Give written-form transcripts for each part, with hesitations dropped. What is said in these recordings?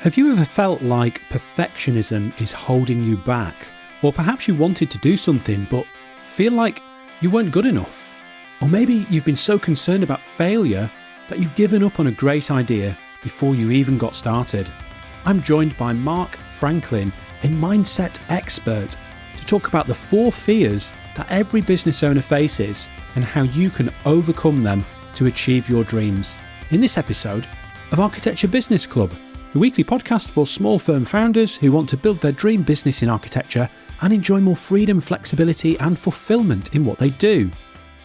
Have you ever felt like perfectionism is holding you back? Or perhaps you wanted to do something but feel like you weren't good enough? Or maybe you've been so concerned about failure that you've given up on a great idea before you even got started. I'm joined by Mark Franklin, a mindset expert, to talk about the 4 fears that every business owner faces and how you can overcome them to achieve your dreams. In this episode of Architecture Business Club, the weekly podcast for small firm founders who want to build their dream business in architecture and enjoy more freedom, flexibility and fulfillment in what they do.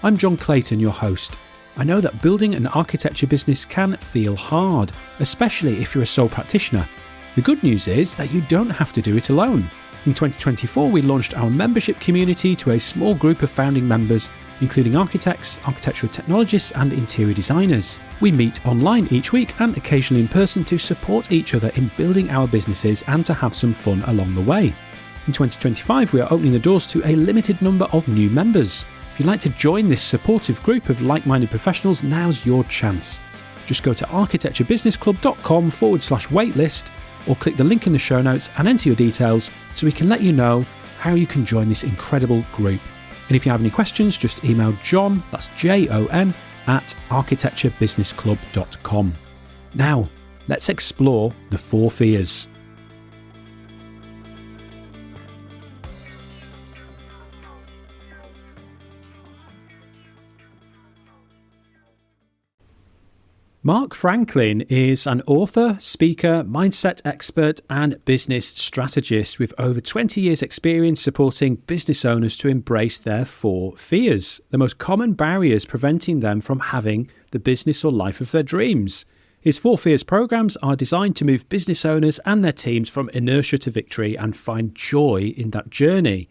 I'm John Clayton, your host. I know that building an architecture business can feel hard, especially if you're a sole practitioner. The good news is that you don't have to do it alone. In 2024, we launched our membership community to a small group of founding members, including architects, architectural technologists and interior designers. We meet online each week and occasionally in person to support each other in building our businesses and to have some fun along the way. In 2025, we are opening the doors to a limited number of new members. If you'd like to join this supportive group of like-minded professionals, now's your chance. Just go to architecturebusinessclub.com/waitlist or click the link in the show notes and enter your details so we can let you know how you can join this incredible group. And if you have any questions, just email John, that's Jon, at architecturebusinessclub.com. Now, let's explore the 4 fears. Mark Franklin is an author, speaker, mindset expert and business strategist with over 20 years experience supporting business owners to embrace their 4 fears, the most common barriers preventing them from having the business or life of their dreams. His 4 fears programs are designed to move business owners and their teams from inertia to victory and find joy in that journey.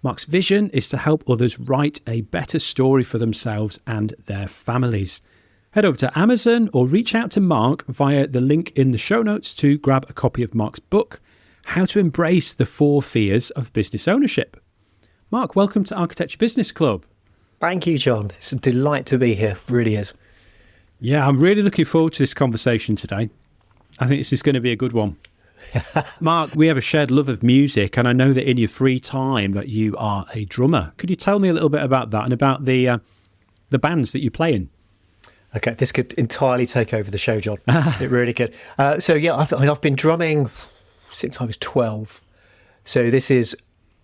Mark's vision is to help others write a better story for themselves and their families. Head over to Amazon or reach out to Mark via the link in the show notes to grab a copy of Mark's book, How to Embrace the 4 Fears of Business Ownership. Mark, welcome to Architecture Business Club. Thank you, John. It's a delight to be here. It really is. Yeah, I'm really looking forward to this conversation today. I think this is going to be a good one. Mark, we have a shared love of music, and I know that in your free time that you are a drummer. Could you tell me a little bit about that and about the bands that you play in? Okay, this could entirely take over the show, John. It really could. I've been drumming since I was 12. So this is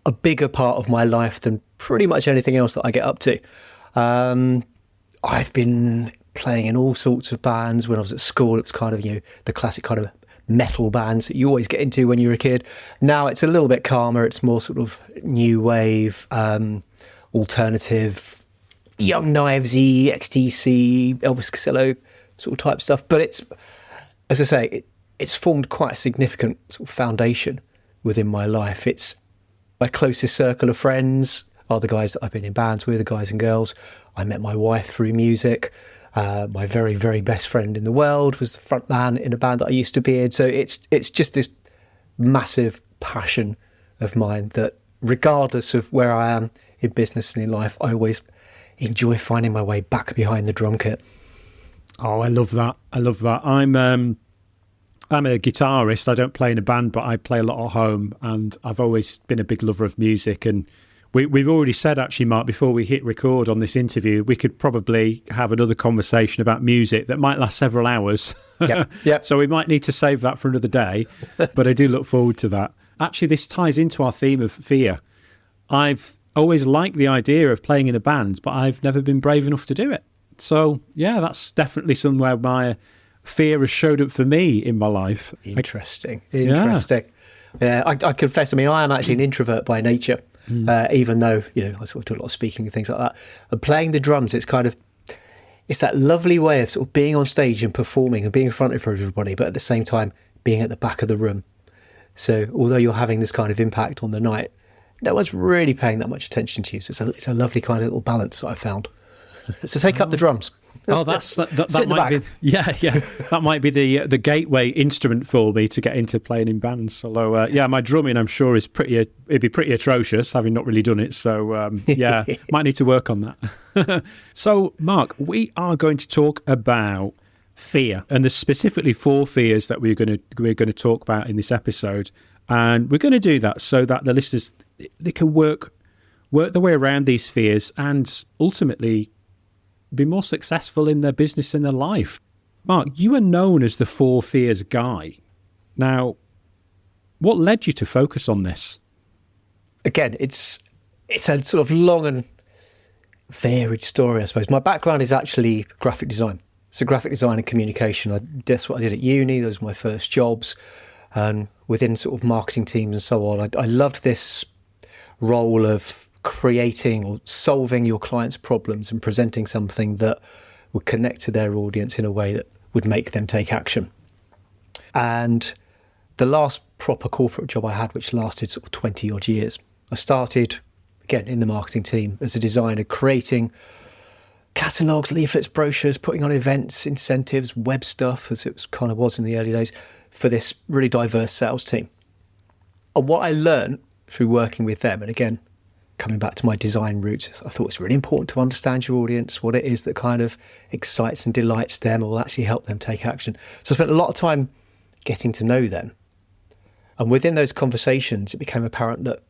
a bigger part of my life than pretty much anything else that I get up to. I've been playing in all sorts of bands. When I was at school, it was kind of, the classic kind of metal bands that you always get into when you're a kid. Now it's a little bit calmer. It's more sort of new wave, alternative, Young Knivesy, XTC, Elvis Costello sort of type stuff. But it's, as I say, it's formed quite a significant sort of foundation within my life. It's my closest circle of friends are the guys that I've been in bands with, the guys and girls. I met my wife through music. My very, very best friend in the world was the front man in a band that I used to be in. So it's just this massive passion of mine that regardless of where I am in business and in life, I always enjoy finding my way back behind the drum kit. Oh, I love that. I'm a guitarist. I don't play in a band, but I play a lot at home, and I've always been a big lover of music. And we've already said, actually, Mark, before we hit record on this interview, we could probably have another conversation about music that might last several hours. Yep. So we might need to save that for another day, but I do look forward to that. Actually, this ties into our theme of fear. I've always liked the idea of playing in a band, but I've never been brave enough to do it. So, yeah, that's definitely somewhere my fear has showed up for me in my life. Interesting. Yeah, I confess, I am actually an introvert by nature, even though, I sort of do a lot of speaking and things like that. And playing the drums, it's that lovely way of sort of being on stage and performing and being in front of everybody, but at the same time being at the back of the room. So although you're having this kind of impact on the night, no one's really paying that much attention to you. So it's a lovely kind of little balance that I found. So take up the drums. Oh, that might be that might be the gateway instrument for me to get into playing in bands. Although my drumming, I'm sure, it'd be pretty atrocious, having not really done it. So might need to work on that. So, Mark, we are going to talk about fear, and there's specifically 4 fears that we're going to talk about in this episode, and we're going to do that so that the listeners, they can work their way around these fears and ultimately be more successful in their business and their life. Mark, you are known as the 4 fears guy. Now, what led you to focus on this? Again, it's a sort of long and varied story, I suppose. My background is actually graphic design. So graphic design and communication, that's what I did at uni. Those were my first jobs. And within sort of marketing teams and so on, I loved this role of creating or solving your clients' problems and presenting something that would connect to their audience in a way that would make them take action. And the last proper corporate job I had, which lasted sort of 20 odd years, I started, again, in the marketing team as a designer, creating catalogues, leaflets, brochures, putting on events, incentives, web stuff, as it was in the early days, for this really diverse sales team. And what I learned through working with them, and again, coming back to my design roots, I thought it's really important to understand your audience, what it is that kind of excites and delights them or will actually help them take action. So I spent a lot of time getting to know them. And within those conversations, it became apparent that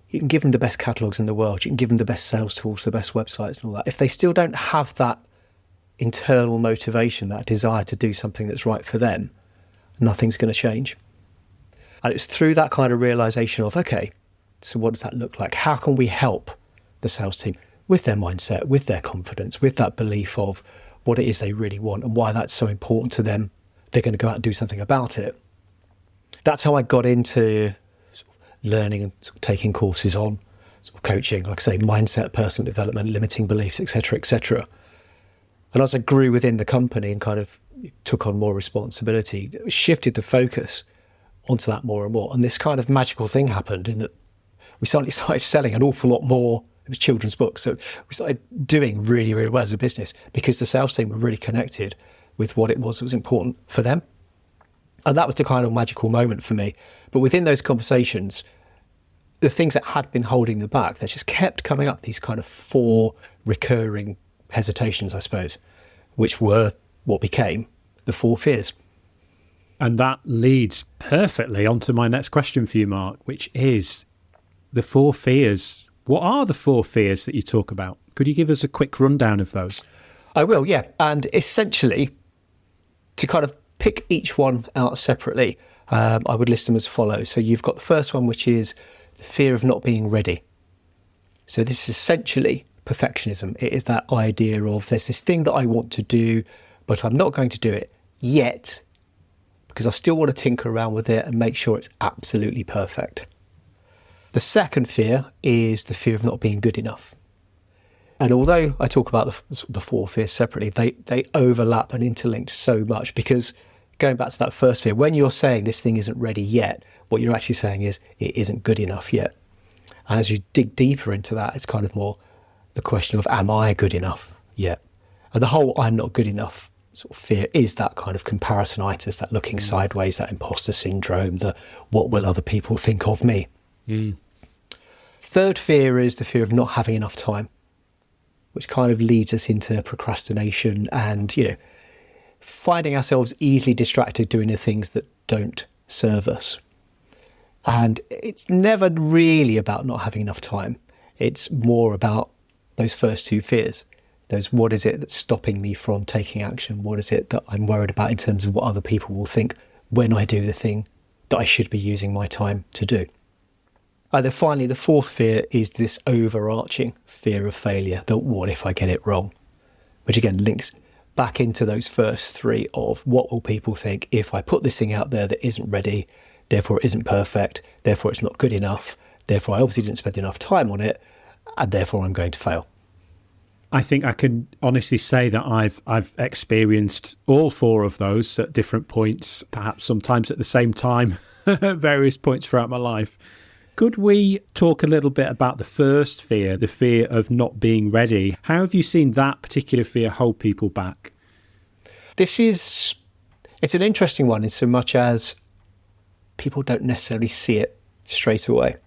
you can give them the best catalogues in the world, you can give them the best sales tools, the best websites and all that. If they still don't have that internal motivation, that desire to do something that's right for them, nothing's going to change. And it's through that kind of realisation of, okay, so what does that look like? How can we help the sales team with their mindset, with their confidence, with that belief of what it is they really want and why that's so important to them? They're going to go out and do something about it. That's how I got into sort of learning and sort of taking courses on sort of coaching, like I say, mindset, personal development, limiting beliefs, etc., etc. And as I grew within the company and kind of took on more responsibility, it shifted the focus onto that more and more. And this kind of magical thing happened in that we suddenly started selling an awful lot more. It was children's books. So we started doing really, really well as a business because the sales team were really connected with what it was that was important for them. And that was the kind of magical moment for me. But within those conversations, the things that had been holding them back, they just kept coming up, these kind of 4 recurring hesitations, I suppose, which were what became the 4 fears. And that leads perfectly onto my next question for you, Mark, which is the 4 fears. What are the 4 fears that you talk about? Could you give us a quick rundown of those? I will, yeah. And essentially, to kind of pick each one out separately, I would list them as follows. So you've got the first one, which is the fear of not being ready. So this is essentially perfectionism. It is that idea of there's this thing that I want to do, but I'm not going to do it yet because I still want to tinker around with it and make sure it's absolutely perfect. The second fear is the fear of not being good enough. And although I talk about the 4 fears separately, they overlap and interlink so much because going back to that first fear, when you're saying this thing isn't ready yet, what you're actually saying is it isn't good enough yet. And as you dig deeper into that, it's kind of more the question of, am I good enough yet? And the whole I'm not good enough sort of fear is that kind of comparisonitis, that looking sideways, that impostor syndrome, the what will other people think of me? Third fear is the fear of not having enough time, which kind of leads us into procrastination and, finding ourselves easily distracted doing the things that don't serve us. And it's never really about not having enough time. It's more about those first 2 fears. Those, what is it that's stopping me from taking action? What is it that I'm worried about in terms of what other people will think when I do the thing that I should be using my time to do? And then finally, the 4th fear is this overarching fear of failure, that what if I get it wrong? Which again links back into those first 3 of what will people think if I put this thing out there that isn't ready, therefore it isn't perfect, therefore it's not good enough, therefore I obviously didn't spend enough time on it, and therefore I'm going to fail. I think I can honestly say that I've experienced all 4 of those at different points, perhaps sometimes at the same time, at various points throughout my life. Could we talk a little bit about the first fear, the fear of not being ready? How have you seen that particular fear hold people back? It's an interesting one in so much as people don't necessarily see it straight away.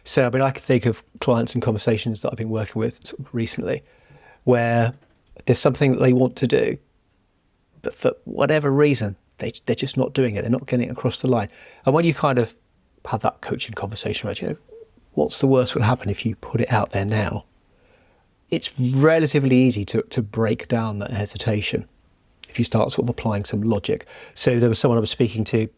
So, I can think of clients and conversations that I've been working with sort of recently where there's something that they want to do, but for whatever reason, they're just not doing it. They're not getting it across the line. And when you kind of have that coaching conversation about, what's the worst that will happen if you put it out there now? It's relatively easy to break down that hesitation if you start sort of applying some logic. So there was someone I was speaking to,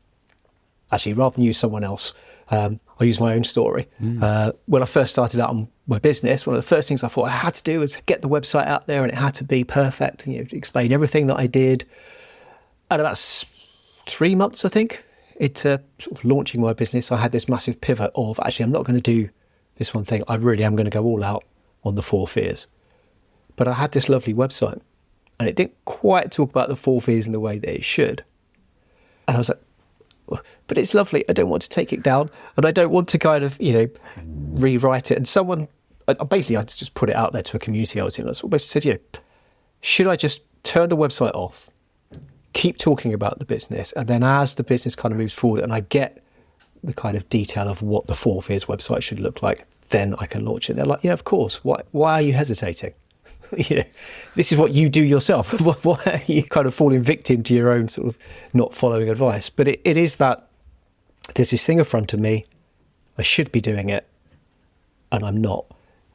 actually, rather than use someone else, I'll use my own story. When I first started out on my business, one of the first things I thought I had to do was get the website out there, and it had to be perfect, and explain everything that I did. And about 3 months, I think, into sort of launching my business, I had this massive pivot of, actually, I'm not going to do this one thing. I really am going to go all out on the 4 fears. But I had this lovely website, and it didn't quite talk about the 4 fears in the way that it should. And I was like, but it's lovely. I don't want to take it down, and I don't want to kind of, rewrite it. And someone, I just put it out there to a community I was in. I basically said, should I just turn the website off, keep talking about the business, and then as the business kind of moves forward and I get the kind of detail of what the 4 fears website should look like, then I can launch it. And they're like, yeah, of course. Why are you hesitating? This is what you do yourself. Why are you kind of falling victim to your own sort of not following advice? But it is that there's this thing in front of me. I should be doing it, and I'm not,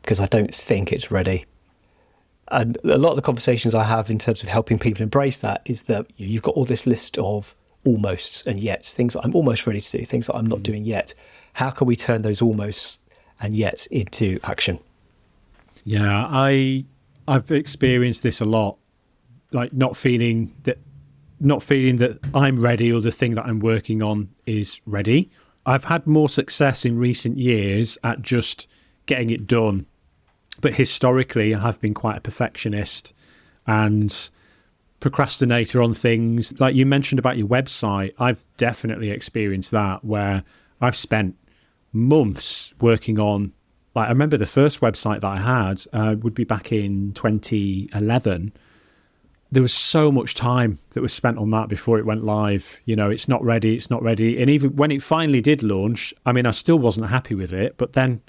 because I don't think it's ready. And a lot of the conversations I have in terms of helping people embrace that is that you've got all this list of almosts and yets, things that I'm almost ready to do, things that I'm not doing yet. How can we turn those almosts and yets into action? Yeah, I've experienced this a lot, like not feeling that I'm ready or the thing that I'm working on is ready. I've had more success in recent years at just getting it done. But historically, I have been quite a perfectionist and procrastinator on things. Like you mentioned about your website, I've definitely experienced that, where I've spent months working on, like I remember the first website that I had would be back in 2011. There was so much time that was spent on that before it went live. It's not ready. And even when it finally did launch, I still wasn't happy with it. But then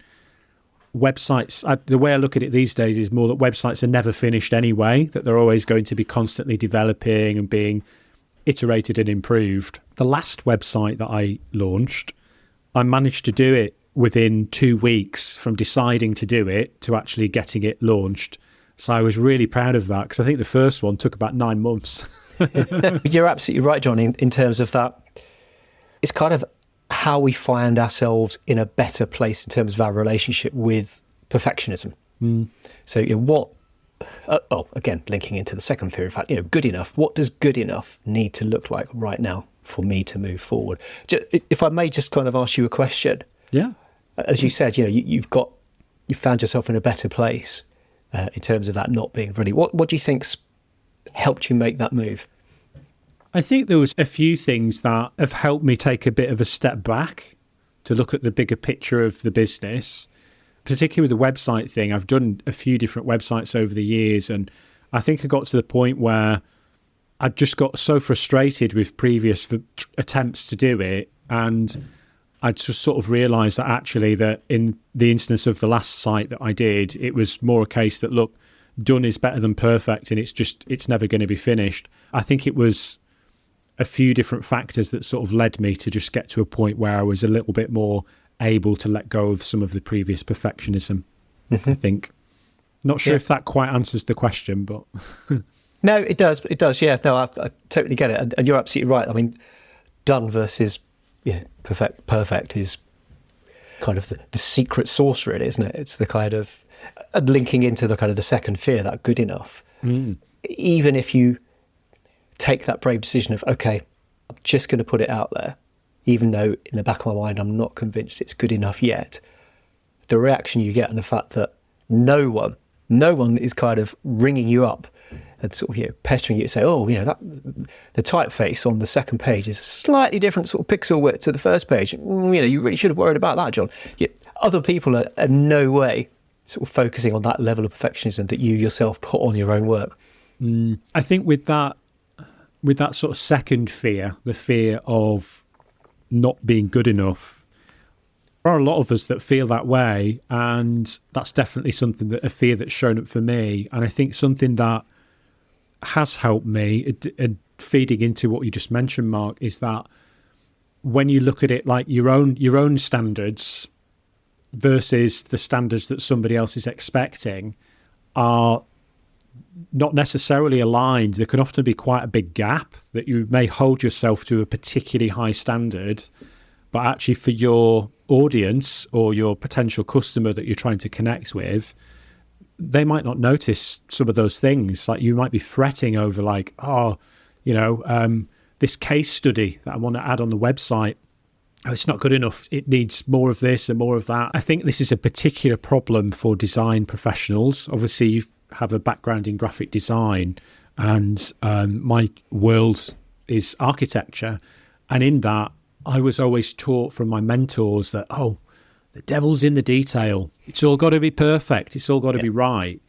websites, the way I look at it these days is more that websites are never finished anyway, that they're always going to be constantly developing and being iterated and improved. The last website that I launched, I managed to do it within 2 weeks from deciding to do it to actually getting it launched. So I was really proud of that, because I think the first one took about 9 months. You're absolutely right, John, in terms of that. It's kind of how we find ourselves in a better place in terms of our relationship with perfectionism. So again, linking into the second fear, in fact, good enough. What does good enough need to look like right now for me to move forward? If I may just kind of ask you a question. Yeah. As you said, you've found yourself in a better place in terms of that not being ready. What do you think's helped you make that move? I think there was a few things that have helped me take a bit of a step back to look at the bigger picture of the business, particularly with the website thing. I've done a few different websites over the years, and I think I got to the point where I just got so frustrated with previous attempts to do it, and I just sort of realised that actually that in the instance of the last site that I did, it was more a case that, look, done is better than perfect, and it's never going to be finished. I think it was a few different factors that sort of led me to just get to a point where I was a little bit more able to let go of some of the previous perfectionism, I think. Not sure if that quite answers the question, but... No, it does. It does, yeah. No, I totally get it. And you're absolutely right. Done versus perfect is kind of the secret sauce, really, isn't it? It's the kind of... linking into the kind of the second fear, that good enough. Even if you take that brave decision of, okay, I'm just going to put it out there, even though in the back of my mind I'm not convinced it's good enough yet, the reaction you get and the fact that no one is kind of ringing you up and sort of pestering you to say, that the typeface on the second page is a slightly different sort of pixel width to the first page. You really should have worried about that, John. Other people are in no way sort of focusing on that level of perfectionism that you yourself put on your own work. I think with that sort of second fear, the fear of not being good enough, there are a lot of us that feel that way, and that's definitely a fear that's shown up for me. And I think something that has helped me, feeding into what you just mentioned, Mark, is that when you look at it like your own standards versus the standards that somebody else is expecting are not necessarily aligned. There can often be quite a big gap that you may hold yourself to a particularly high standard, but actually for your audience or your potential customer that you're trying to connect with, they might not notice some of those things. Like you might be fretting over like, this case study that I want to add on the website, it's not good enough. It needs more of this and more of that. I think this is a particular problem for design professionals. Obviously, you have a background in graphic design, and my world is architecture. And in that, I was always taught from my mentors that, the devil's in the detail. It's all got to be perfect. It's all got to be right.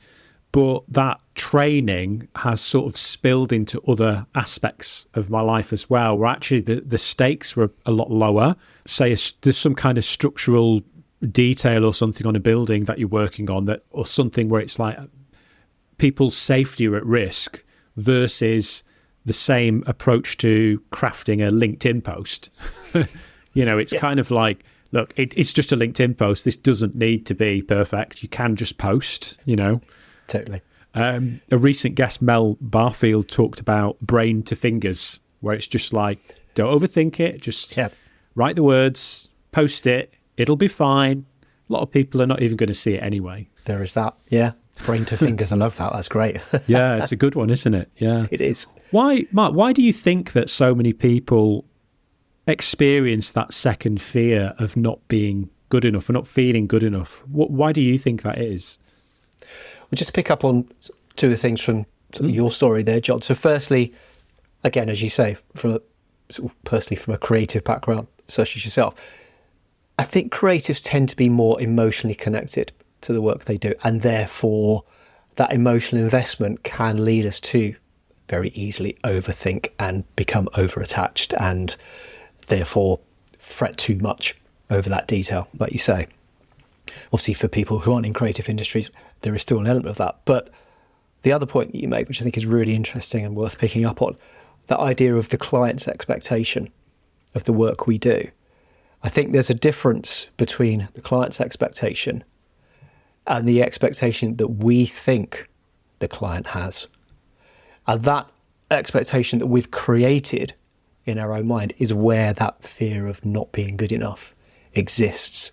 But that training has sort of spilled into other aspects of my life as well, where actually the stakes were a lot lower. Say there's some kind of structural detail or something on a building that you're working on, that, or something where it's like people's safety are at risk, versus the same approach to crafting a LinkedIn post. It's kind of like, look, it's just a LinkedIn post. This doesn't need to be perfect. You can just post, Totally. A recent guest, Mel Barfield, talked about brain to fingers, where it's just like, don't overthink it. Just write the words, post it. It'll be fine. A lot of people are not even going to see it anyway. There is that. Yeah. Brain to fingers. I love that. That's great. Yeah, it's a good one, isn't it? Yeah. It is. Why, Mark, why do you think that so many people experience that second fear of not being good enough or not feeling good enough? Why do you think that is? We'll just pick up on two of the things from your story there, John. So firstly, again, as you say, personally from a creative background, such as yourself, I think creatives tend to be more emotionally connected to the work they do, and therefore that emotional investment can lead us to very easily overthink and become over-attached, and therefore fret too much over that detail, like you say. Obviously, for people who aren't in creative industries, there is still an element of that. But the other point that you make, which I think is really interesting and worth picking up on, that idea of the client's expectation of the work we do. I think there's a difference between the client's expectation and the expectation that we think the client has. And that expectation that we've created in our own mind is where that fear of not being good enough exists.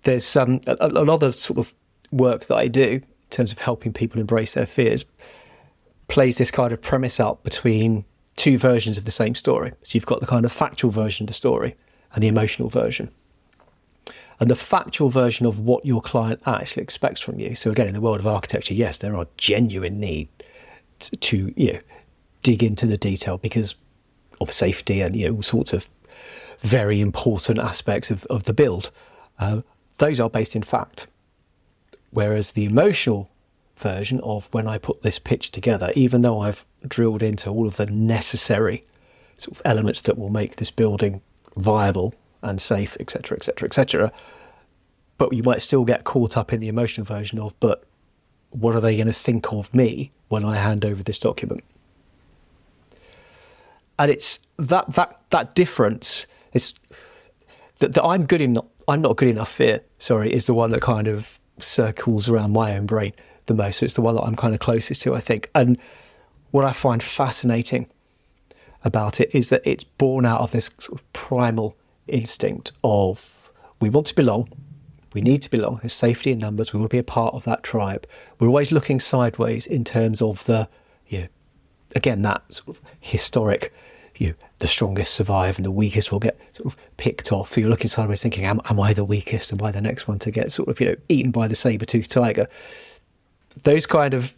There's a lot of sort of work that I do in terms of helping people embrace their fears plays this kind of premise out between two versions of the same story. So you've got the kind of factual version of the story and the emotional version. And the factual version of what your client actually expects from you. So again, in the world of architecture, yes, there are genuine need to dig into the detail because of safety and all sorts of very important aspects of the build. Those are based in fact. Whereas the emotional version of when I put this pitch together, even though I've drilled into all of the necessary sort of elements that will make this building viable and safe, etc., etc., etc., but you might still get caught up in the emotional version of, but what are they going to think of me when I hand over this document? And it's that difference is that I'm not good enough fear, is the one that kind of circles around my own brain the most. So it's the one that I'm kind of closest to, I think. And what I find fascinating about it is that it's born out of this sort of primal instinct of we want to belong, we need to belong, there's safety in numbers, we want to be a part of that tribe. We're always looking sideways in terms of the, again, that sort of historic, the strongest survive and the weakest will get sort of picked off. You're looking sideways thinking, am I the weakest? Am I the next one to get sort of, eaten by the saber-toothed tiger? Those kind of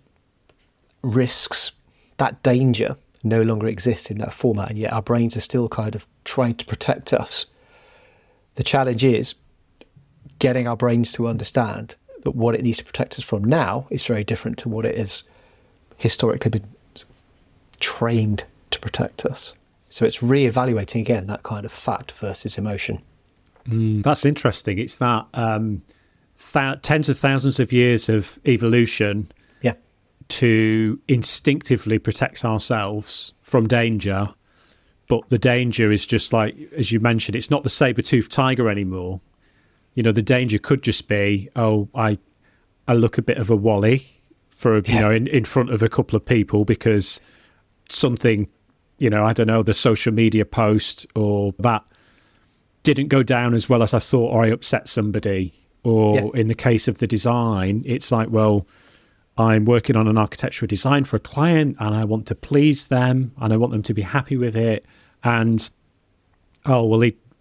risks, that danger no longer exists in that format, and yet our brains are still kind of trying to protect us. The challenge is getting our brains to understand that what it needs to protect us from now is very different to what it has historically been trained to protect us. So it's re-evaluating again that kind of fact versus emotion. That's interesting. It's that tens of thousands of years of evolution to instinctively protect ourselves from danger. But the danger is just like, as you mentioned, it's not the saber-toothed tiger anymore. You know, the danger could just be, I look a bit of a wally for, in front of a couple of people because something, I don't know, the social media post or that didn't go down as well as I thought, or I upset somebody. Or in the case of the design, it's like, well, I'm working on an architectural design for a client and I want to please them and I want them to be happy with it. And,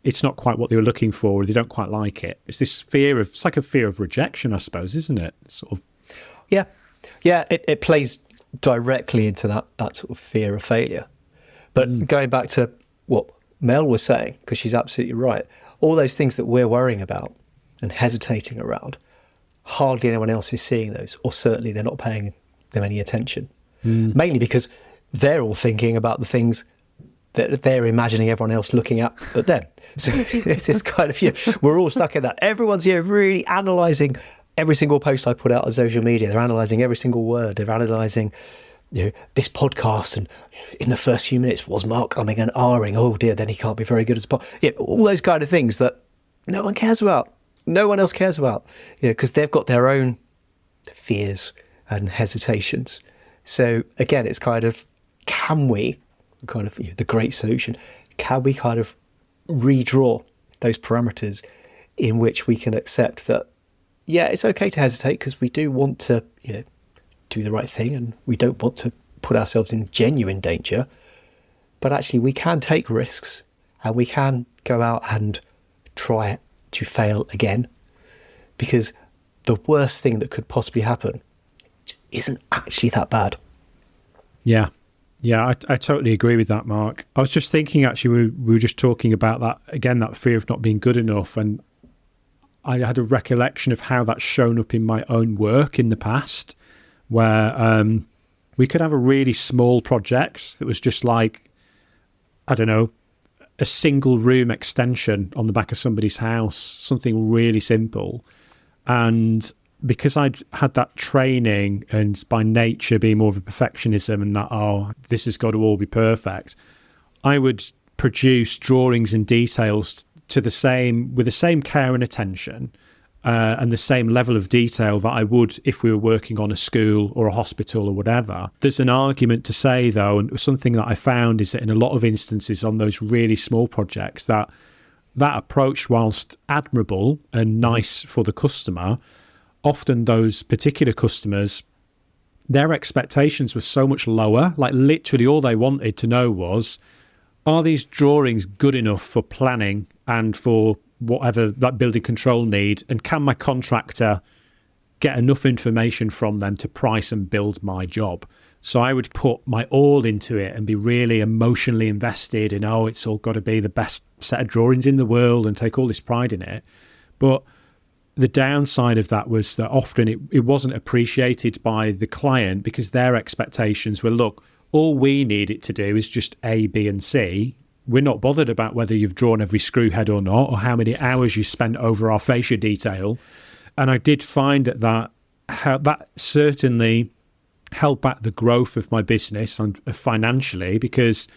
it's not quite what they were looking for, or they don't quite like it. It's this it's like a fear of rejection, I suppose, isn't it? Sort of. Yeah. Yeah, it plays directly into that sort of fear of failure. But going back to what Mel was saying, because she's absolutely right, all those things that we're worrying about and hesitating around, hardly anyone else is seeing those, or certainly they're not paying them any attention. Mainly because they're all thinking about the things that they're imagining everyone else looking at them. So it's this kind of, we're all stuck in that. Everyone's really analysing every single post I put out on social media. They're analysing every single word. They're analysing this podcast, and in the first few minutes, was Mark umming and ahhing? Oh dear, then he can't be very good as all those kind of things that no one cares about. No one else cares about, because they've got their own fears and hesitations. So again, it's kind of, can we kind of the great solution? Can we kind of redraw those parameters in which we can accept that, it's okay to hesitate because we do want to, do the right thing and we don't want to put ourselves in genuine danger, but actually we can take risks and we can go out and try to fail again, because the worst thing that could possibly happen isn't actually that bad. Yeah, I totally agree with that, Mark. I was just thinking, actually, we were just talking about that, again, that fear of not being good enough, and I had a recollection of how that's shown up in my own work in the past, where we could have a really small project that was just like, I don't know, a single room extension on the back of somebody's house, something really simple. And because I'd had that training and by nature being more of a perfectionism and that, this has got to all be perfect, I would produce drawings and details with the same care and attention and the same level of detail that I would if we were working on a school or a hospital or whatever. There's an argument to say, though, and something that I found is that in a lot of instances on those really small projects, that approach, whilst admirable and nice for the customer, often those particular customers, their expectations were so much lower. Like literally all they wanted to know was, are these drawings good enough for planning and for whatever that building control need, and can my contractor get enough information from them to price and build my job? So I would put my all into it and be really emotionally invested in, it's all got to be the best set of drawings in the world, and take all this pride in it. But the downside of that was that often it wasn't appreciated by the client, because their expectations were, look, all we need it to do is just A, B, and C. We're not bothered about whether you've drawn every screw head or not, or how many hours you spent over our fascia detail. And I did find that certainly held back the growth of my business and financially, because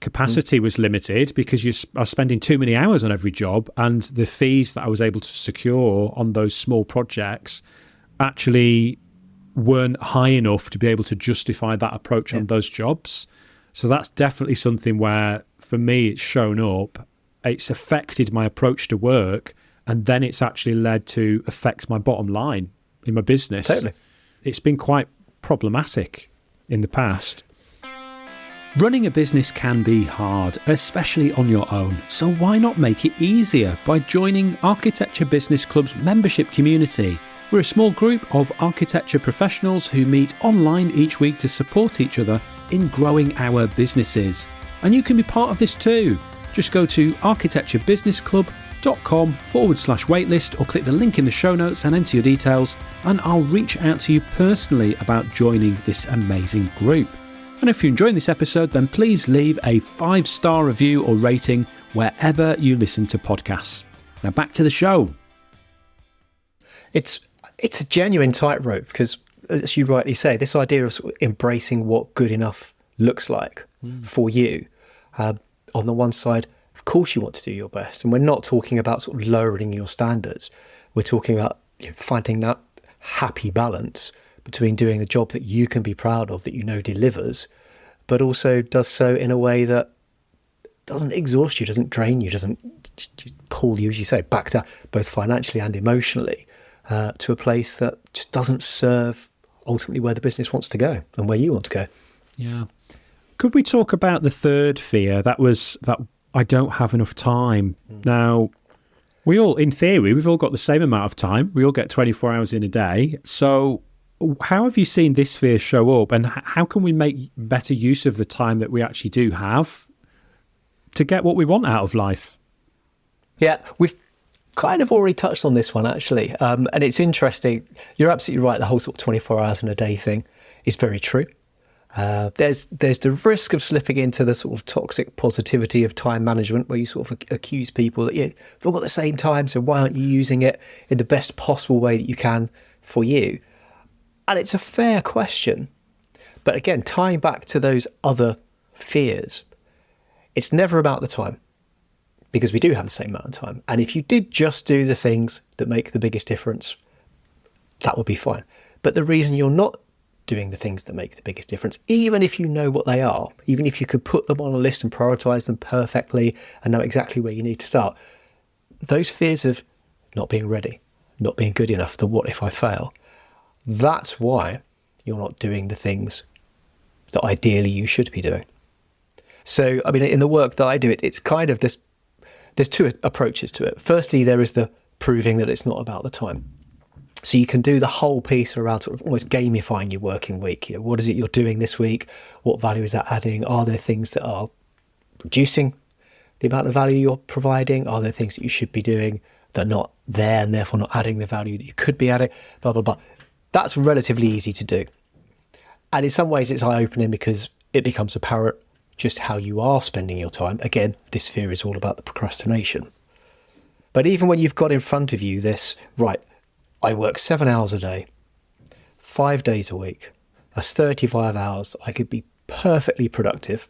capacity was limited, because I was spending too many hours on every job, and the fees that I was able to secure on those small projects actually weren't high enough to be able to justify that approach on those jobs. So that's definitely something where, for me, it's shown up. It's affected my approach to work, and then it's actually led to affect my bottom line in my business. Totally. It's been quite problematic in the past. Running a business can be hard, especially on your own. So why not make it easier by joining Architecture Business Club's membership community? We're a small group of architecture professionals who meet online each week to support each other in growing our businesses. And you can be part of this too. Just go to architecturebusinessclub.com/waitlist or click the link in the show notes and enter your details, and I'll reach out to you personally about joining this amazing group. And if you're enjoying this episode, then please leave a 5-star review or rating wherever you listen to podcasts. Now back to the show. It's a genuine tightrope, because as you rightly say, this idea of sort of embracing what good enough looks like for you. On the one side, of course you want to do your best. And we're not talking about sort of lowering your standards. We're talking about finding that happy balance between doing a job that you can be proud of, that you know delivers, but also does so in a way that doesn't exhaust you, doesn't drain you, doesn't pull you, as you say, back down, both financially and emotionally, to a place that just doesn't serve ultimately where the business wants to go and where you want to go. Yeah. Could we talk about the third fear? That was that I don't have enough time. Now, we all, in theory, we've all got the same amount of time. We all get 24 hours in a day. So how have you seen this fear show up, and how can we make better use of the time that we actually do have to get what we want out of life? Yeah, we've kind of already touched on this one, actually. And it's interesting. You're absolutely right. The whole sort of 24 hours in a day thing is very true. There's the risk of slipping into the sort of toxic positivity of time management, where you sort of accuse people that you've all got the same time, so why aren't you using it in the best possible way that you can for you? And it's a fair question. But again, tying back to those other fears, it's never about the time, because we do have the same amount of time. And if you did just do the things that make the biggest difference, that would be fine. But the reason you're not doing the things that make the biggest difference, even if you know what they are, even if you could put them on a list and prioritize them perfectly and know exactly where you need to start, those fears of not being ready, not being good enough, the what if I fail, that's why you're not doing the things that ideally you should be doing. So, I mean, in the work that I do, it's kind of this, there's two approaches to it. Firstly, there is the proving that it's not about the time. So you can do the whole piece around sort of almost gamifying your working week. You know, what is it you're doing this week? What value is that adding? Are there things that are reducing the amount of value you're providing? Are there things that you should be doing that are not there and therefore not adding the value that you could be adding? Blah, blah, blah. That's relatively easy to do. And in some ways it's eye-opening because it becomes apparent just how you are spending your time. Again, this fear is all about the procrastination. But even when you've got in front of you this, right, I work 7 hours a day, 5 days a week. That's 35 hours. I could be perfectly productive.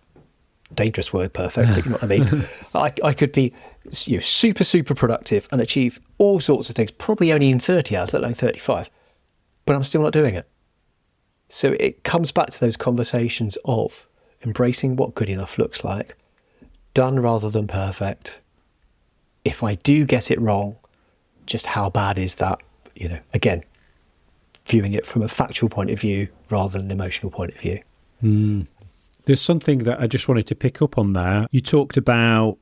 Dangerous word, perfect, but you know what I mean? I could be super, super productive and achieve all sorts of things, probably only in 30 hours, let alone 35. But I'm still not doing it. So it comes back to those conversations of embracing what good enough looks like, done rather than perfect. If I do get it wrong, just how bad is that? You know, again, viewing it from a factual point of view rather than an emotional point of view. There's something that I just wanted to pick up on there. You talked about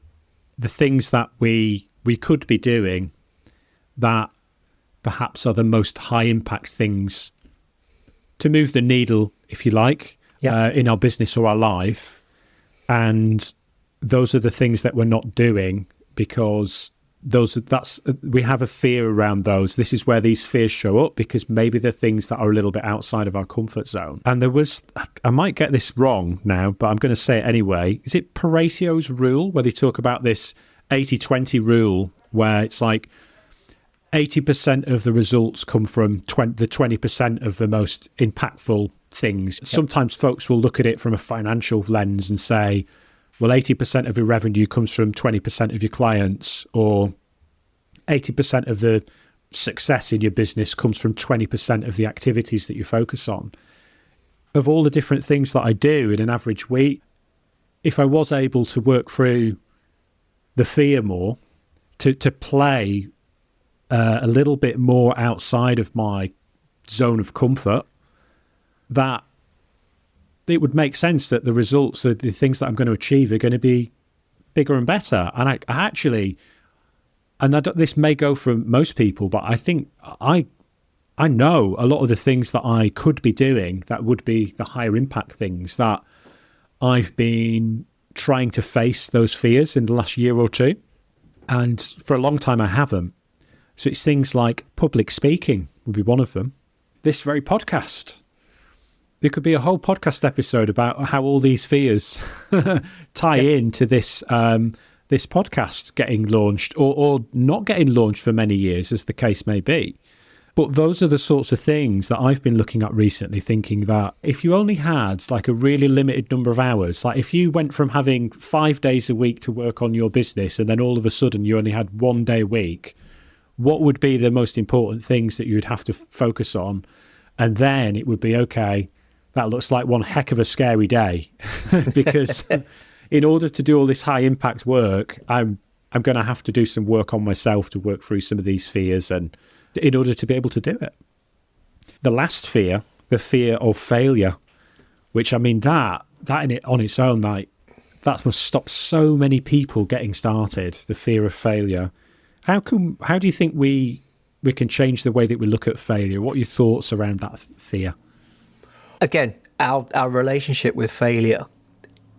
the things that we could be doing that perhaps are the most high impact things to move the needle, if you like, in our business or our life. And those are the things that we're not doing because we have a fear around those. This is where these fears show up, because maybe they're things that are a little bit outside of our comfort zone. And I might get this wrong now, but I'm going to say it anyway. Is it Pareto's rule, where they talk about this 80-20 rule, where it's like 80% of the results come from the 20% of the most impactful things? Yep. Sometimes folks will look at it from a financial lens and say, well, 80% of your revenue comes from 20% of your clients, or 80% of the success in your business comes from 20% of the activities that you focus on. Of all the different things that I do in an average week, if I was able to work through the fear more, to play a little bit more outside of my zone of comfort, that it would make sense that the results, the things that I'm going to achieve, are going to be bigger and better. And I actually, this may go for most people, but I think I know a lot of the things that I could be doing that would be the higher impact things, that I've been trying to face those fears in the last year or two. And for a long time I haven't. So it's things like public speaking would be one of them. This very podcast. There could be a whole podcast episode about how all these fears tie into this podcast getting launched or not getting launched for many years, as the case may be. But those are the sorts of things that I've been looking at recently, thinking that if you only had like a really limited number of hours, like if you went from having 5 days a week to work on your business and then all of a sudden you only had 1 day a week, what would be the most important things that you would have to focus on? And then it would be, okay, that looks like one heck of a scary day because in order to do all this high impact work, I'm going to have to do some work on myself to work through some of these fears and in order to be able to do it. The last fear, the fear of failure, which I mean that in it on its own, like that must stop so many people getting started, the fear of failure. How do you think we can change the way that we look at failure? What are your thoughts around that fear? Again, our relationship with failure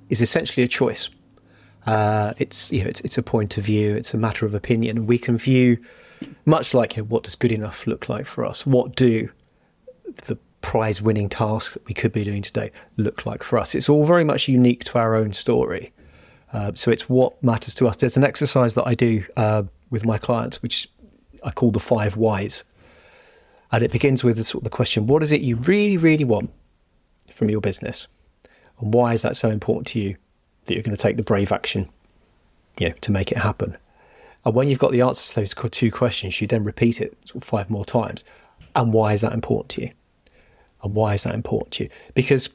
is essentially a choice. It's a point of view. It's a matter of opinion. We can view, much like what does good enough look like for us? What do the prize-winning tasks that we could be doing today look like for us? It's all very much unique to our own story. So it's what matters to us. There's an exercise that I do with my clients, which I call the 5 whys. And it begins with the question, what is it you really, really want from your business? And why is that so important to you that you're going to take the brave action, to make it happen? And when you've got the answers to those 2 questions, you then repeat it 5 more times. And why is that important to you? And why is that important to you? Because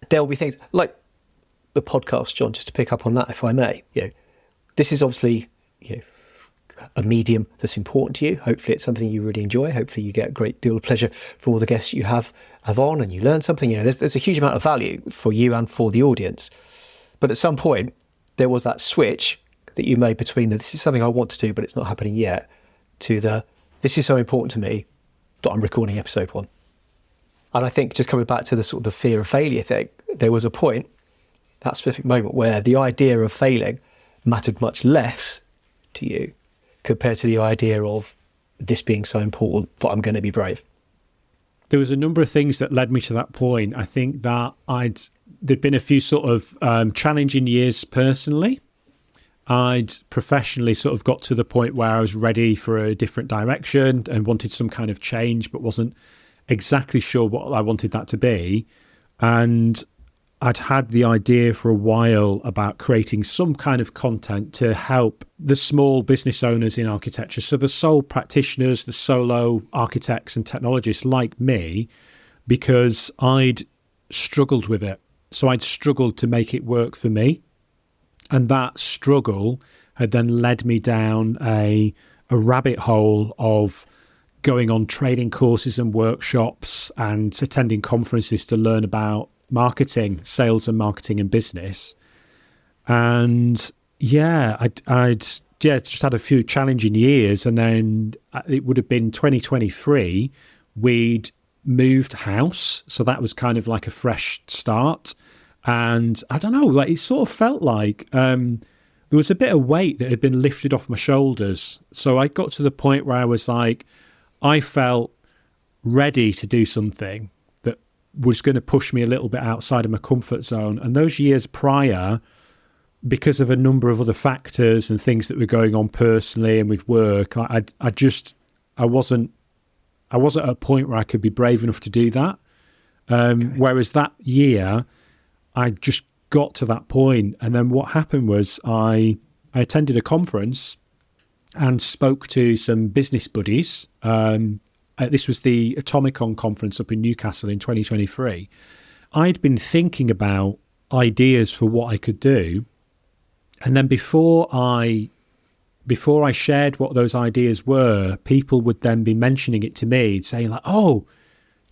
there will be things like the podcast, John, just to pick up on that, if I may. This is obviously, a medium that's important to you. Hopefully it's something you really enjoy. Hopefully you get a great deal of pleasure from all the guests you have on and you learn something. There's a huge amount of value for you and for the audience. But at some point, there was that switch that you made between this is something I want to do, but it's not happening yet, to this is so important to me that I'm recording episode 1. And I think just coming back to the fear of failure thing, there was a point, that specific moment, where the idea of failing mattered much less to you compared to the idea of this being so important that I'm going to be brave. There was a number of things that led me to that point. I think that there'd been a few sort of challenging years personally. I'd professionally sort of got to the point where I was ready for a different direction and wanted some kind of change, but wasn't exactly sure what I wanted that to be. And I'd had the idea for a while about creating some kind of content to help the small business owners in architecture. So the sole practitioners, the solo architects and technologists like me, because I'd struggled with it. So I'd struggled to make it work for me. And that struggle had then led me down a rabbit hole of going on training courses and workshops and attending conferences to learn about marketing, sales and marketing and business. And I'd just had a few challenging years. And then it would have been 2023, we'd moved house. So that was kind of like a fresh start. And I don't know, like it sort of felt like there was a bit of weight that had been lifted off my shoulders. So I got to the point where I was like, I felt ready to do something that was going to push me a little bit outside of my comfort zone. And those years prior, because of a number of other factors and things that were going on personally and with work, I wasn't at a point where I could be brave enough to do that. Whereas that year, I just got to that point. And then what happened was I attended a conference and spoke to some business buddies. This was the Atomicon conference up in Newcastle in 2023. I'd been thinking about ideas for what I could do. And then before I shared what those ideas were, people would then be mentioning it to me, saying like, oh,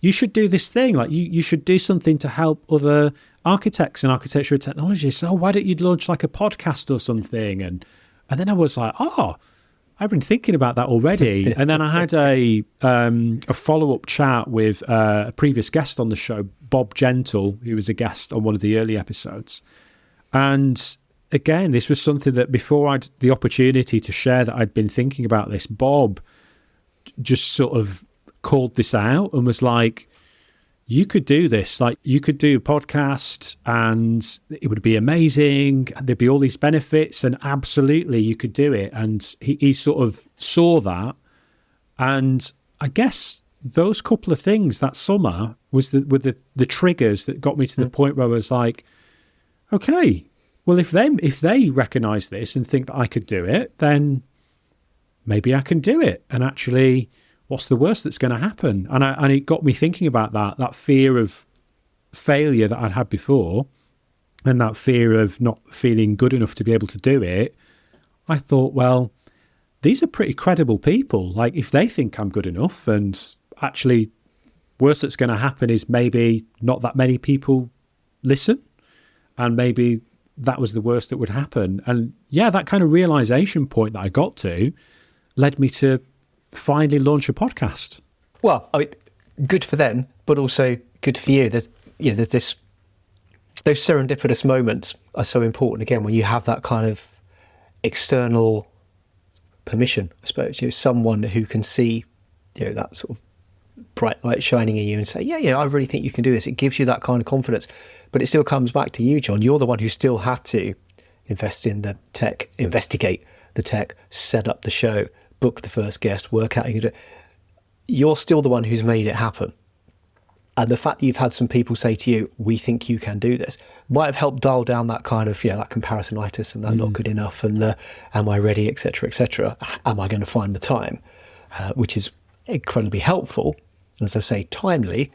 you should do this thing. Like you should do something to help other architects and architectural technologists. Oh, why don't you launch like a podcast or something? And then I was like, oh, I've been thinking about that already. And then I had a follow-up chat with a previous guest on the show, Bob Gentle, who was a guest on one of the early episodes. And again, this was something that before I'd the opportunity to share that I'd been thinking about this, Bob just sort of called this out and was like, you could do this, like you could do a podcast and it would be amazing. There'd be all these benefits and absolutely you could do it. And he sort of saw that. And I guess those couple of things that summer were the triggers that got me to the point where I was like, okay, well, if they recognise this and think that I could do it, then maybe I can do it. And actually, what's the worst that's going to happen? And it got me thinking about that fear of failure that I'd had before, and that fear of not feeling good enough to be able to do it. I thought, well, these are pretty credible people. Like, if they think I'm good enough, and actually worst that's going to happen is maybe not that many people listen, and maybe that was the worst that would happen. And yeah, that kind of realization point that I got to led me to finally launch a podcast. Well, I mean, good for them, but also good for you. There's this, those serendipitous moments are so important. Again, when you have that kind of external permission, I suppose, someone who can see, that sort of bright light shining in you and say, yeah, I really think you can do this. It gives you that kind of confidence, but it still comes back to you, John. You're the one who still had to invest in the tech, investigate the tech, set up the show, book the first guest, work out how you do it. You're still the one who's made it happen. And the fact that you've had some people say to you, we think you can do this, might have helped dial down that kind of, that comparisonitis and that not good enough and am I ready, etc., etc. Am I going to find the time? Which is incredibly helpful, and as I say, timely.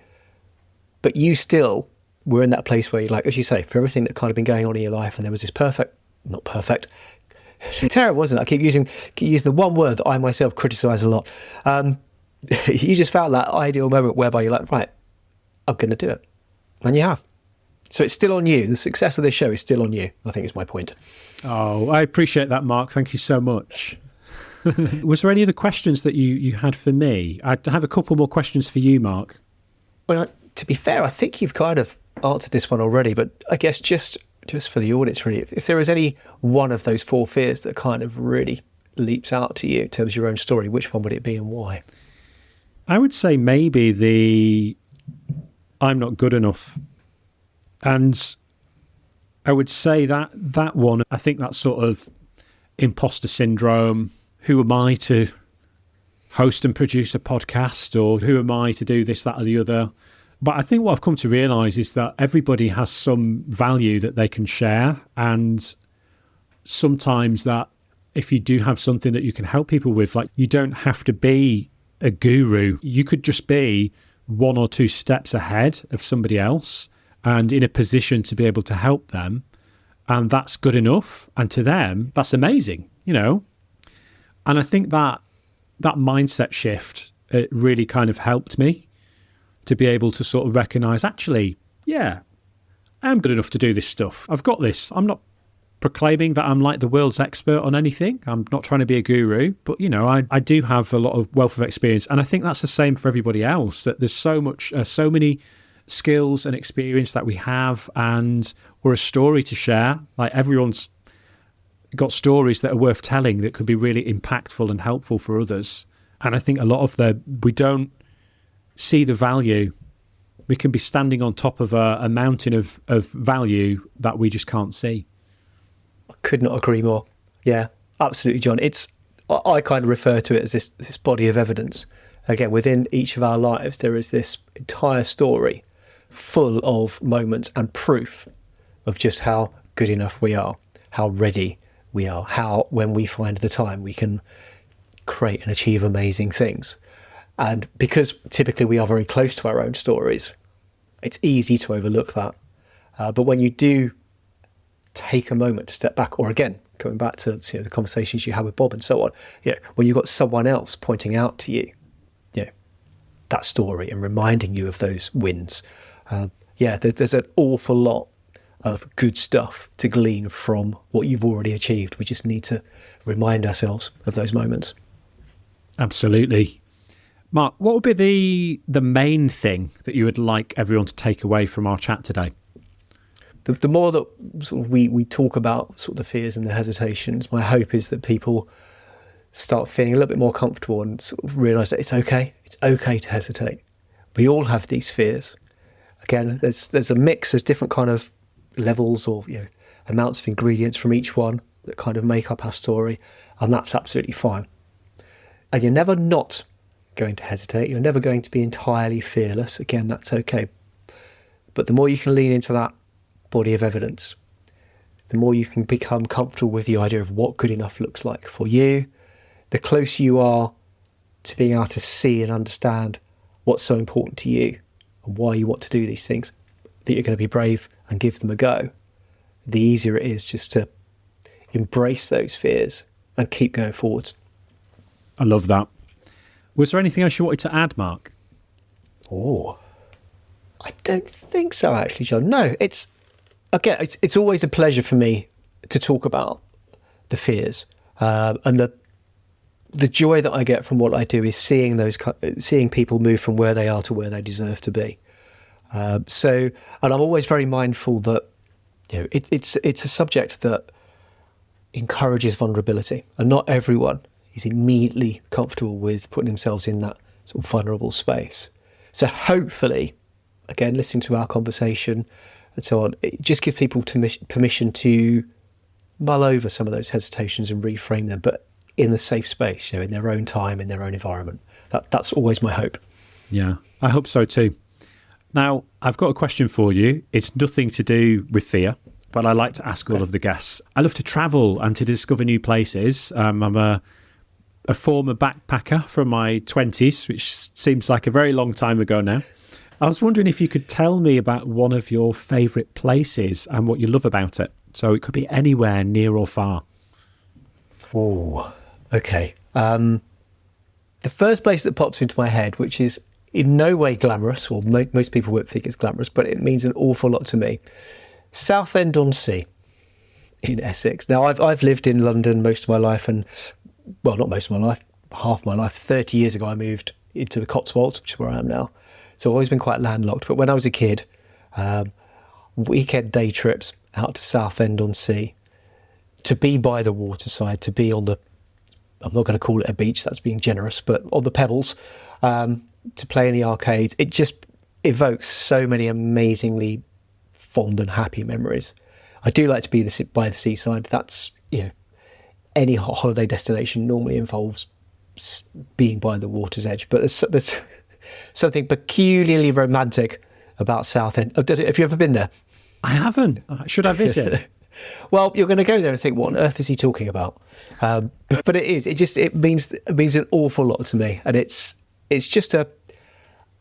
But you still were in that place where you're like, as you say, for everything that kind of been going on in your life, and there was this not perfect, terrible, wasn't it? I keep using the one word that I myself criticise a lot. You just found that ideal moment whereby you're like, right, I'm going to do it. And you have. So it's still on you. The success of this show is still on you, I think is my point. Oh, I appreciate that, Mark. Thank you so much. Was there any other questions that you had for me? I have a couple more questions for you, Mark. Well, to be fair, I think you've kind of answered this one already, but I guess just for the audience, really, if there is any one of those 4 fears that kind of really leaps out to you in terms of your own story, which one would it be and why? I would say maybe the I'm not good enough. And I would say that one, I think that sort of imposter syndrome. Who am I to host and produce a podcast, or who am I to do this, that, or the other? But I think what I've come to realise is that everybody has some value that they can share. And sometimes that if you do have something that you can help people with, like, you don't have to be a guru. You could just be 1 or 2 steps ahead of somebody else and in a position to be able to help them. And that's good enough. And to them, that's amazing, And I think that mindset shift, it really kind of helped me to be able to sort of recognise, actually, yeah, I'm good enough to do this stuff. I've got this. I'm not proclaiming that I'm like the world's expert on anything. I'm not trying to be a guru, but, I do have a lot of wealth of experience. And I think that's the same for everybody else, that there's so many skills and experience that we have, and we're a story to share. Like, everyone's got stories that are worth telling that could be really impactful and helpful for others. And I think a lot of we don't see the value. We can be standing on top of a mountain of value that we just can't see. I could not agree more. Yeah, absolutely, John. I kind of refer to it as this body of evidence. Again, within each of our lives, there is this entire story full of moments and proof of just how good enough we are, how ready we are, how, when we find the time, we can create and achieve amazing things. And because typically we are very close to our own stories, it's easy to overlook that. But when you do take a moment to step back, or again, going back to the conversations you had with Bob and so on, when you've got someone else pointing out to you, that story and reminding you of those wins, there's an awful lot of good stuff to glean from what you've already achieved. We just need to remind ourselves of those moments. Absolutely. Mark, what would be the main thing that you would like everyone to take away from our chat today? The more that sort of we talk about sort of the fears and the hesitations, my hope is that people start feeling a little bit more comfortable and sort of realise that it's okay. It's okay to hesitate. We all have these fears. Again, there's a mix. There's different kind of levels or amounts of ingredients from each one that kind of make up our story, and that's absolutely fine. And you're never not going to hesitate. You're never going to be entirely fearless. Again, that's okay. But the more you can lean into that body of evidence, the more you can become comfortable with the idea of what good enough looks like for you, the closer you are to being able to see and understand what's so important to you and why you want to do these things, that you're going to be brave and give them a go, the easier it is just to embrace those fears and keep going forwards. I love that. Was there anything else you wanted to add, Mark? Oh, I don't think so, actually, John. No, it's always a pleasure for me to talk about the fears, and the joy that I get from what I do is seeing people move from where they are to where they deserve to be. And I'm always very mindful that it's a subject that encourages vulnerability, and not everyone is immediately comfortable with putting themselves in that sort of vulnerable space. So hopefully, again, listening to our conversation and so on, it just gives people permission to mull over some of those hesitations and reframe them, but in the safe space, in their own time, in their own environment. That's always my hope. Yeah, I hope so too. Now, I've got a question for you. It's nothing to do with fear, but I like to ask all of the guests. I love to travel and to discover new places. I'm a former backpacker from my 20s, which seems like a very long time ago now. I was wondering if you could tell me about one of your favourite places and what you love about it. So it could be anywhere, near or far. Oh, okay. The first place that pops into my head, which is in no way glamorous, or most people won't think it's glamorous, but it means an awful lot to me. Southend-on-Sea in Essex. Now, I've lived in London most of my life, and, well, not most of my life, half my life. 30 years ago, I moved into the Cotswolds, which is where I am now. So I've always been quite landlocked. But when I was a kid, weekend day trips out to Southend-on-Sea, to be by the waterside, to be on the, I'm not going to call it a beach, that's being generous, but on the pebbles, to play in the arcades, it just evokes so many amazingly fond and happy memories. I do like to be by the seaside. That's, any holiday destination normally involves being by the water's edge, but there's something peculiarly romantic about Southend. Have you ever been there? I haven't. Should I visit? Well, you're going to go there and think, what on earth is he talking about? But it is. It means an awful lot to me, and it's just a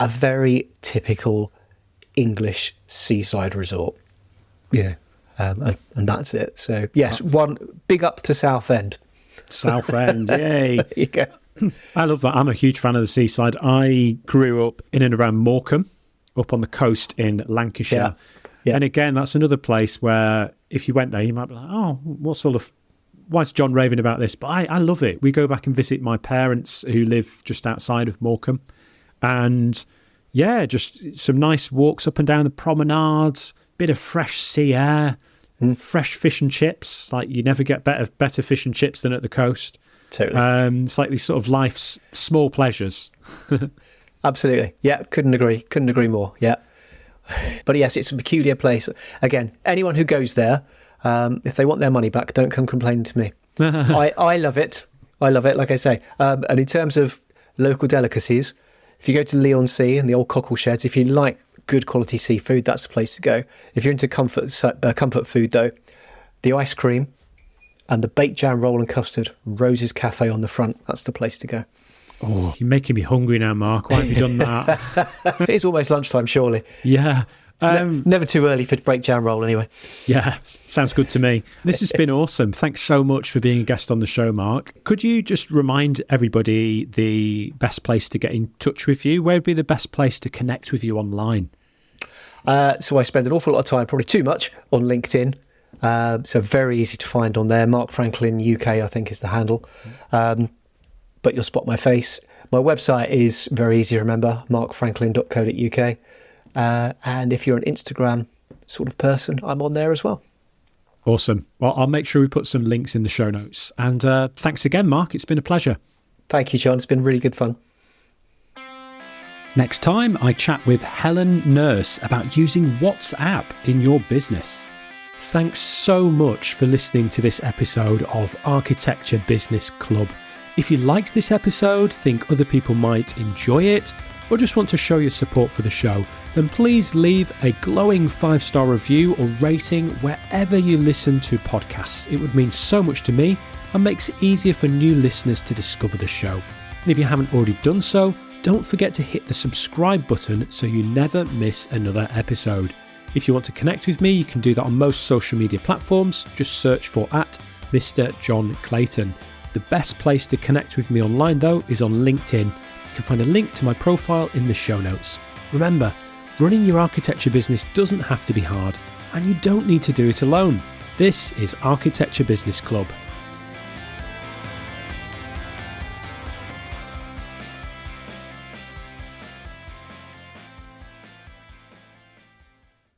very typical English seaside resort. Yeah, and that's it. So yes, one big up to Southend. Southend, yay! There you go. I love that. I'm a huge fan of the seaside. I grew up in and around Morecambe, up on the coast in Lancashire. Yeah. Yeah. And again, that's another place where if you went there, you might be like, oh, why is John raving about this? But I love it. We go back and visit my parents who live just outside of Morecambe. And yeah, just some nice walks up and down the promenades, bit of fresh sea air, fresh fish and chips. Like you never get better fish and chips than at the coast. Totally. It's like these sort of life's small pleasures. Absolutely. Yeah, couldn't agree more. Yeah. But yes, it's a peculiar place. Again, anyone who goes there, if they want their money back, don't come complaining to me. I love it. Like I say. And in terms of local delicacies, if you go to Leigh-on-Sea and the old cockle sheds, if you like good quality seafood, that's the place to go. If you're into comfort food, though, the ice cream and the baked jam roll and custard, Rose's Cafe on the front, that's the place to go. Oh, you're making me hungry now, Mark. Why have you done that? It is almost lunchtime, surely. Yeah. Never too early for baked jam roll, anyway. Yeah, sounds good to me. This has been awesome. Thanks so much for being a guest on the show, Mark. Could you just remind everybody the best place to get in touch with you? Where would be the best place to connect with you online? So I spend an awful lot of time, probably too much, on LinkedIn. So very easy to find on there. Mark Franklin UK, I think, is the handle. But you'll spot my face. My website is very easy to remember, markfranklin.co.uk. And if you're an Instagram sort of person, I'm on there as well. Awesome. Well, I'll make sure we put some links in the show notes. And thanks again, Mark. It's been a pleasure. Thank you, John. It's been really good fun. Next time, I chat with Helen Nurse about using WhatsApp in your business. Thanks so much for listening to this episode of Architecture Business Club. If you liked this episode, think other people might enjoy it, or just want to show your support for the show, then please leave a glowing 5-star review or rating wherever you listen to podcasts. It would mean so much to me and makes it easier for new listeners to discover the show. And if you haven't already done so, don't forget to hit the subscribe button so you never miss another episode. If you want to connect with me, you can do that on most social media platforms. Just search for @Mr. John Clayton. The best place to connect with me online, though, is on LinkedIn. You can find a link to my profile in the show notes. Remember, running your architecture business doesn't have to be hard, and you don't need to do it alone. This is Architecture Business Club.